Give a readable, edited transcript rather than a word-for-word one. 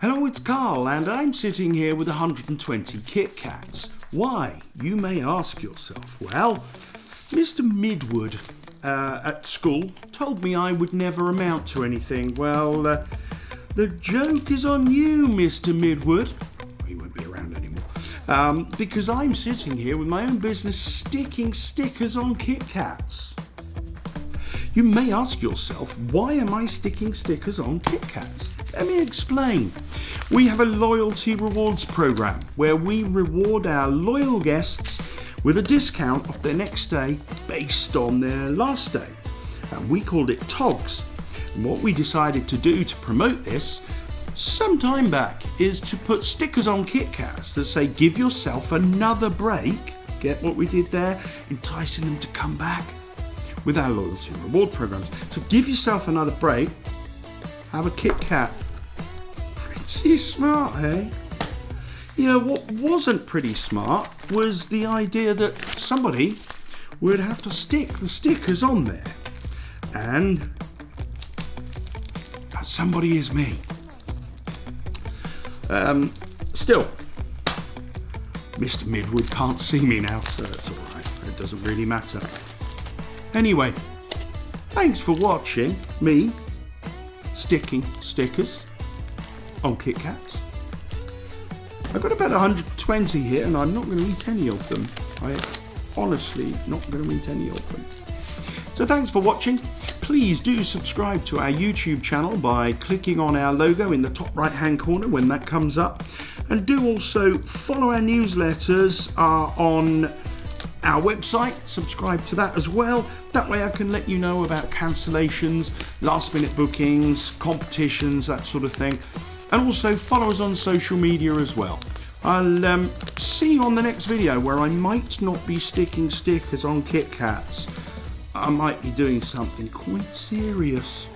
Hello, it's Carl, and I'm sitting here with 120 Kit Kats. Why, you may ask yourself. Well, Mr. Midwood at school told me I would never amount to anything. Well, the joke is on you, Mr. Midwood. He won't be around anymore. Because I'm sitting here with my own business sticking stickers on Kit Kats. You may ask yourself, why am I sticking stickers on Kit Kats? Let me explain. We have a loyalty rewards program where we reward our loyal guests with a discount off their next stay based on their last stay. And we called it TOGS. And what we decided to do to promote this some time back is to put stickers on Kit Kats that say, give yourself another break. Get what we did there? Enticing them to come back with our loyalty reward programs. So give yourself another break. Have a Kit Kat. Pretty smart, hey? You know, what wasn't pretty smart was the idea that somebody would have to stick the stickers on there. And that somebody is me. Still, Mr. Midwood can't see me now, so that's alright. It doesn't really matter. Anyway, thanks for watching me sticking stickers on Kit Kats. I've got about 120 here and I'm not going to eat any of them. I honestly not going to eat any of them. So thanks for watching. Please do subscribe to our YouTube channel by clicking on our logo in the top right hand corner when that comes up. And do also follow our newsletters on our website. Subscribe to that as well. That way I can let you know about cancellations, last minute bookings, competitions, that sort of thing. And also follow us on social media as well. I'll see you on the next video where I might not be sticking stickers on Kit Kats. I might be doing something quite serious.